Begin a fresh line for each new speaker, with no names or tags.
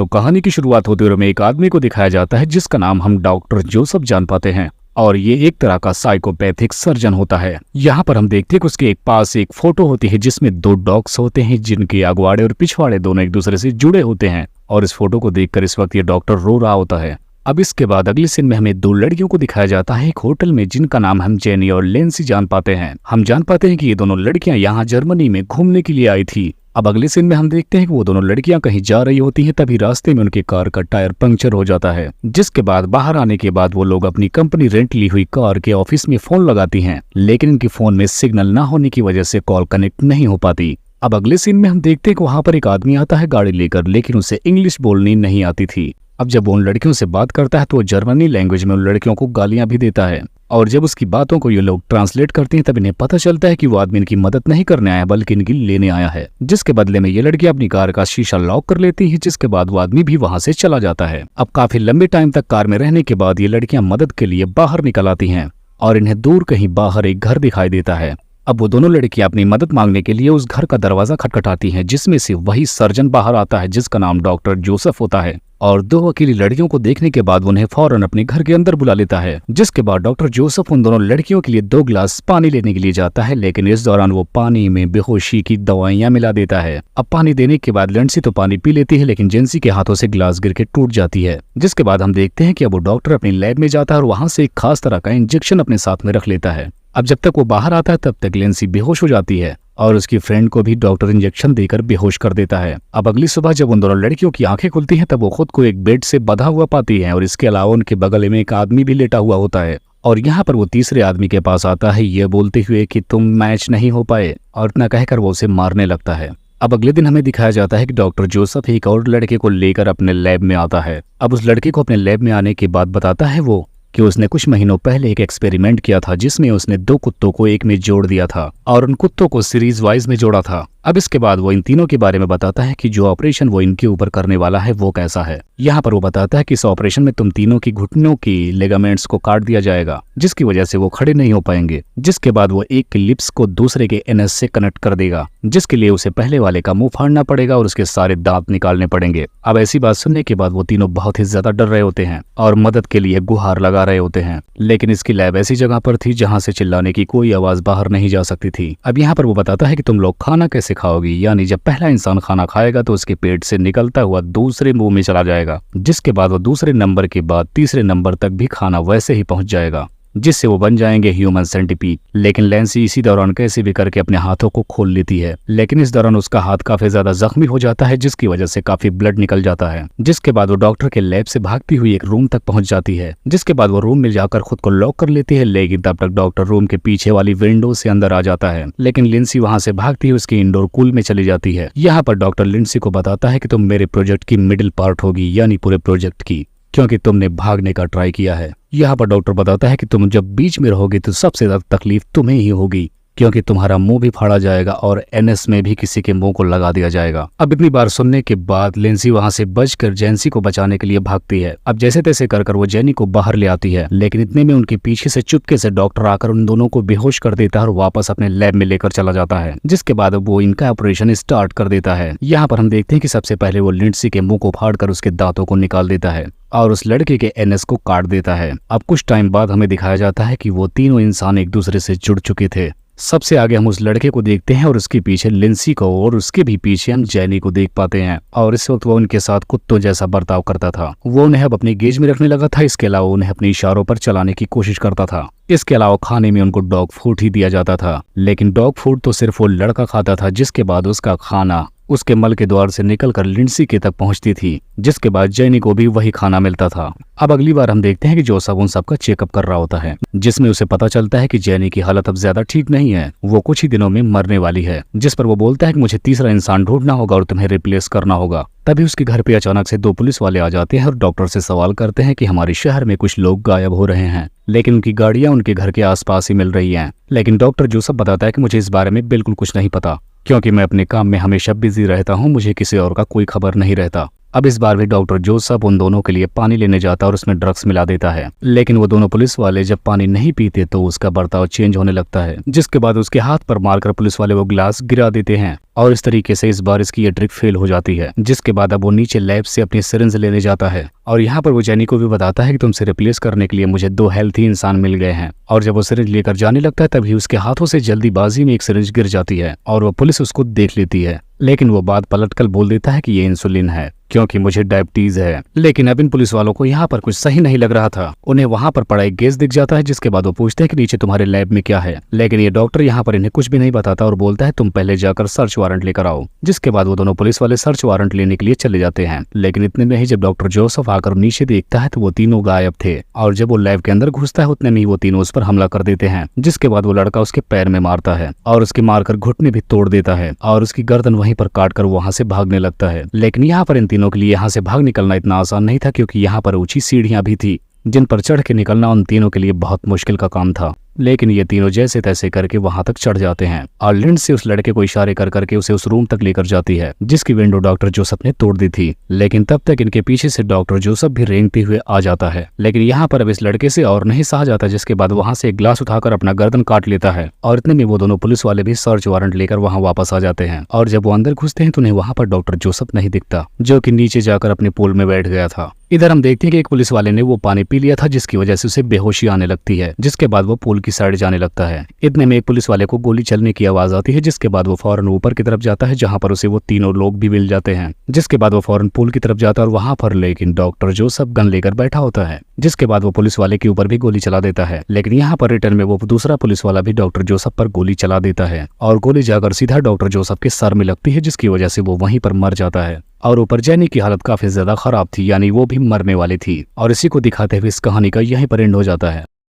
तो कहानी की शुरुआत होते हुए हमें एक आदमी को दिखाया जाता है जिसका नाम हम डॉक्टर जोसेफ जान पाते हैं और ये एक तरह का साइकोपैथिक सर्जन होता है। यहाँ पर हम देखते हैं कि उसके एक पास एक फोटो होती है जिसमें दो डॉग्स होते हैं जिनके अगवाड़े और पिछवाड़े दोनों एक दूसरे से जुड़े होते हैं और इस फोटो को देखकर इस वक्त ये डॉक्टर रो रहा होता है। अब इसके बाद अगले सीन में हमें दो लड़कियों को दिखाया जाता है एक होटल में जिनका नाम हम जेनी और लेंसी जान पाते हैं। हम जान पाते हैं कि ये दोनों लड़कियां यहाँ जर्मनी में घूमने के लिए आई थी। अब अगले सीन में हम देखते हैं कि वो दोनों लड़कियां कहीं जा रही होती हैं, तभी रास्ते में उनकी कार का टायर पंक्चर हो जाता है, जिसके बाद बाहर आने के बाद वो लोग अपनी कंपनी रेंट ली हुई कार के ऑफिस में फोन लगाती हैं, लेकिन इनके फोन में सिग्नल न होने की वजह से कॉल कनेक्ट नहीं हो पाती। अब अगले सीन में हम देखते हैं कि वहां पर एक आदमी आता है गाड़ी लेकर, लेकिन उसे इंग्लिश बोलनी नहीं आती थी। अब जब वो उन लड़कियों से बात करता है तो वो जर्मनी लैंग्वेज में उन लड़कियों को गालियां भी देता है और जब उसकी बातों को ये लोग ट्रांसलेट करते हैं तब इन्हें पता चलता है कि वो आदमी इनकी मदद नहीं करने आया बल्कि इनकी लेने आया है, जिसके बदले में ये लड़की अपनी कार का शीशा लॉक कर लेती है, जिसके बाद वो आदमी भी वहां से चला जाता है। अब काफी लंबे टाइम तक कार में रहने के बाद ये लड़कियां मदद के लिए बाहर निकल आती हैं और इन्हें दूर कहीं बाहर एक घर दिखाई देता है। अब वो दोनों लड़कियां अपनी मदद मांगने के लिए उस घर का दरवाजा खटखटाती हैं, जिसमें से वही सर्जन बाहर आता है जिसका नाम डॉक्टर जोसेफ होता है और दो अकेली लड़कियों को देखने के बाद उन्हें फौरन अपने घर के अंदर बुला लेता है, जिसके बाद डॉक्टर जोसेफ उन दोनों लड़कियों के लिए 2 गिलास पानी लेने के लिए जाता है, लेकिन इस दौरान वो पानी में बेहोशी की दवाइयां मिला देता है। अब पानी देने के बाद लेंसी तो पानी पी लेती है, लेकिन जेंसी के हाथों से गिलास गिर के टूट जाती है, जिसके बाद हम देखते हैं कि अब वो डॉक्टर अपनी लैब में जाता है और वहां से एक खास तरह का इंजेक्शन अपने साथ में रख लेता है। अब जब तक वो बाहर आता है तब तक लेंसी बेहोश हो जाती है और उसकी फ्रेंड को भी डॉक्टर इंजेक्शन देकर बेहोश कर देता है। अब अगली सुबह जब उन दोनों लड़कियों की आंखें खुलती हैं तब वो खुद को एक बेड से बंधा हुआ पाती हैं और इसके अलावा उनके बगल में एक आदमी भी लेटा हुआ होता है और यहाँ पर वो तीसरे आदमी के पास आता है ये बोलते हुए कि तुम मैच नहीं हो पाए और इतना कहकर वो उसे मारने लगता है। अब अगले दिन हमें दिखाया जाता है कि डॉक्टर जोसेफ एक और लड़के को लेकर अपने लैब में आता है। अब उस लड़के को अपने लैब में आने के बाद बताता है वो कि उसने कुछ महीनों पहले एक एक्सपेरिमेंट किया था जिसमें उसने 2 कुत्तों को एक में जोड़ दिया था और उन कुत्तों को सीरीज वाइज में जोड़ा था। अब इसके बाद वो इन तीनों के बारे में बताता है कि जो ऑपरेशन वो इनके ऊपर करने वाला है वो कैसा है। यहाँ पर वो बताता है कि इस ऑपरेशन में तुम तीनों की घुटनों की लिगामेंट्स को काट दिया जाएगा जिसकी वजह से वो खड़े नहीं हो पाएंगे, जिसके बाद वो एक के लिप्स को दूसरे के एनएस से कनेक्ट कर देगा, जिसके लिए उसे पहले वाले का मुंह फाड़ना पड़ेगा और उसके सारे दांत निकालने पड़ेंगे। अब ऐसी बात सुनने के बाद वो तीनों बहुत ही ज्यादा डर रहे होते हैं और मदद के लिए गुहार लगा रहे होते हैं, लेकिन इसकी लैब ऐसी जगह पर थी जहाँ से चिल्लाने की कोई आवाज बाहर नहीं जा सकती थी। अब यहाँ पर वो बताता है कि तुम लोग खाना कैसे खाओगी, यानी जब पहला इंसान खाना खाएगा तो उसके पेट से निकलता हुआ दूसरे मुंह में चला जाएगा, जिसके बाद वो दूसरे नंबर के बाद तीसरे नंबर तक भी खाना वैसे ही पहुंच जाएगा जिससे वो बन जाएंगे ह्यूमन सेंटीपीड। लेकिन लेंसी इसी दौरान कैसे भी करके अपने हाथों को खोल लेती है, लेकिन इस दौरान उसका हाथ काफी ज्यादा जख्मी हो जाता है जिसकी वजह से काफी ब्लड निकल जाता है, जिसके बाद वो डॉक्टर के लैब से भागती हुई एक रूम तक पहुंच जाती है, जिसके बाद वो रूम में जाकर खुद को लॉक कर लेती है, लेकिन तब तक डॉक्टर रूम के पीछे वाली विंडो से अंदर आ जाता है, लेकिन लिंसी वहां से भागती हुई उसके इंडोर कूल में चली जाती है। यहाँ पर डॉक्टर लिंसी को बताता है कि तुम मेरे प्रोजेक्ट की मिडिल पार्ट होगी, यानी पूरे प्रोजेक्ट की, क्योंकि तुमने भागने का ट्राई किया है। यहाँ पर डॉक्टर बताता है कि तुम जब बीच में रहोगे तो सबसे ज्यादा तकलीफ तुम्हें ही होगी, क्योंकि तुम्हारा मुंह भी फाड़ा जाएगा और एनएस में भी किसी के मुंह को लगा दिया जाएगा। अब इतनी बार सुनने के बाद लेंसी वहां से बचकर जेंसी को बचाने के लिए भागती है। अब जैसे तैसे कर वो जेनी को बाहर ले आती है, लेकिन इतने में उनके पीछे से चुपके से डॉक्टर आकर उन दोनों को बेहोश कर देता है और वापस अपने लैब में लेकर चला जाता है, जिसके बाद वो इनका ऑपरेशन स्टार्ट कर देता है। यहाँ पर हम देखते हैं कि सबसे पहले वो लिंसी के मुंह को फाड़ कर उसके दांतों को निकाल देता है और उस लड़के के एनएस को काट देता है। अब कुछ टाइम बाद हमें दिखाया जाता है कि वो तीनों इंसान एक दूसरे से जुड़ चुके थे। सबसे आगे हम उस लड़के को देखते हैं और उसके पीछे लिंसी को और उसके भी पीछे हम जेनी को देख पाते हैं और इस वक्त वो उनके साथ कुत्तों जैसा बर्ताव करता था। वो उन्हें अब अपनी गेज में रखने लगा था, इसके अलावा उन्हें अपने इशारों पर चलाने की कोशिश करता था। इसके अलावा खाने में उनको डॉग फूड ही दिया जाता था, लेकिन डॉग फूड तो सिर्फ वो लड़का खाता था, जिसके बाद उसका खाना उसके मल के द्वार से निकलकर लिंसी के तक पहुंचती थी, जिसके बाद जेनी को भी वही खाना मिलता था। अब अगली बार हम देखते हैं कि जोसेफ उन सबका चेकअप कर रहा होता है, जिसमें उसे पता चलता है कि जेनी की हालत अब ज्यादा ठीक नहीं है, वो कुछ ही दिनों में मरने वाली है, जिस पर वो बोलता है कि मुझे तीसरा इंसान ढूंढना होगा और तुम्हें रिप्लेस करना होगा। तभी उसके घर पे अचानक से 2 पुलिस वाले आ जाते हैं और डॉक्टर से सवाल करते हैं कि हमारे शहर में कुछ लोग गायब हो रहे हैं, लेकिन उनकी गाड़ियां उनके घर के आसपास ही मिल रही हैं। लेकिन डॉक्टर जोसेफ बताता है कि मुझे इस बारे में बिल्कुल कुछ नहीं पता, क्योंकि मैं अपने काम में हमेशा बिजी रहता हूँ, मुझे किसी और का कोई खबर नहीं रहता। अब इस बार भी डॉक्टर जोसेफ उन दोनों के लिए पानी लेने जाता है और उसमें ड्रग्स मिला देता है, लेकिन वो दोनों पुलिस वाले जब पानी नहीं पीते तो उसका बर्ताव चेंज होने लगता है, जिसके बाद उसके हाथ पर मारकर पुलिस वाले वो गिलास गिरा देते हैं और इस तरीके से इस बार इसकी ये ट्रिक फेल हो जाती है। जिसके बाद अब वो नीचे लैब से अपनी सिरिंज लेने जाता है और यहाँ पर वो जेनी को भी बताता है कि तुमसे रिप्लेस करने के लिए मुझे 2 हेल्थी इंसान मिल गए हैं। और जब वो सिरिंज लेकर जाने लगता है तभी उसके हाथों से जल्दीबाजी में एक सिरिंज गिर जाती है और वो पुलिस उसको देख लेती है, लेकिन वो बात पलटकर बोल देता है कि ये इंसुलिन है क्योंकि मुझे डायबिटीज है। लेकिन अब इन पुलिस वालों को यहाँ पर कुछ सही नहीं लग रहा था। उन्हें वहाँ पर पड़ा एक गैस दिख जाता है, जिसके बाद वो पूछते हैं कि नीचे तुम्हारे लैब में क्या है, लेकिन ये डॉक्टर यहाँ पर इन्हें कुछ भी नहीं बताता और बोलता है तुम पहले जाकर सर्च वारंट लेकर आओ। जिसके बाद वो दोनों पुलिस वाले सर्च वारंट लेने के लिए चले जाते हैं, लेकिन इतने में ही जब डॉक्टर जोसेफ आकर नीचे देखता है तो वो तीनों गायब थे और जब वो लैब के अंदर घुसता है उतने में ही वो तीनों उस पर हमला कर देते हैं। जिसके बाद वो लड़का उसके पैर में मारता है और उसके मारकर घुटने भी तोड़ देता है और उसकी गर्दन वहीं पर काटकर वहां से भागने लगता है। लेकिन यहाँ पर इन तीनों के लिए यहाँ से भाग निकलना इतना आसान नहीं था, क्योंकि यहाँ पर ऊंची सीढ़ियां भी थी जिन पर चढ़ के निकलना उन तीनों के लिए बहुत मुश्किल का काम था। लेकिन ये तीनों जैसे तैसे करके वहां तक चढ़ जाते हैं और लिंडसे उस लड़के को इशारे कर करके उसे उस रूम तक लेकर जाती है जिसकी विंडो डॉक्टर जोसेफ ने तोड़ दी थी। लेकिन तब तक इनके पीछे से डॉक्टर जोसेफ भी रेंगते हुए आ जाता है, लेकिन यहाँ पर अब इस लड़के से और नहीं सहा जाता, जिसके बाद वहां से एक ग्लास उठाकर अपना गर्दन काट लेता है और इतने में वो दोनों पुलिस वाले भी सर्च वारंट लेकर वहां वापस आ जाते हैं। और जब वो अंदर घुसते हैं तो उन्हें वहां पर डॉक्टर जोसेफ नहीं दिखता, जो कि नीचे जाकर अपने पूल में बैठ गया था। इधर हम देखते हैं कि एक पुलिस वाले ने वो पानी पी लिया था जिसकी वजह से उसे बेहोशी आने लगती है, जिसके बाद वो पूल की साइड जाने लगता है। इतने में एक पुलिस वाले को गोली चलने की आवाज आती है, जिसके बाद वो फौरन ऊपर की तरफ जाता है जहां पर उसे वो तीनों लोग भी मिल जाते हैं। जिसके बाद वो फौरन पूल की तरफ जाता है और वहां पर लेकिन डॉक्टर जोसेफ गन लेकर बैठा होता है, जिसके बाद वो पुलिस वाले के ऊपर भी गोली चला देता है। लेकिन यहाँ पर रिटर्न में वो दूसरा पुलिस वाला भी डॉक्टर जोसेफ पर गोली चला देता है और गोली जाकर सीधा डॉक्टर जोसेफ के सर में लगती है, जिसकी वजह से वो वहीं पर मर जाता है। और ऊपर जेनी की हालत काफी ज्यादा खराब थी, यानी वो भी मरने वाली थी। और इसी को दिखाते हुए इस कहानी का यहीं पर एंड हो जाता है।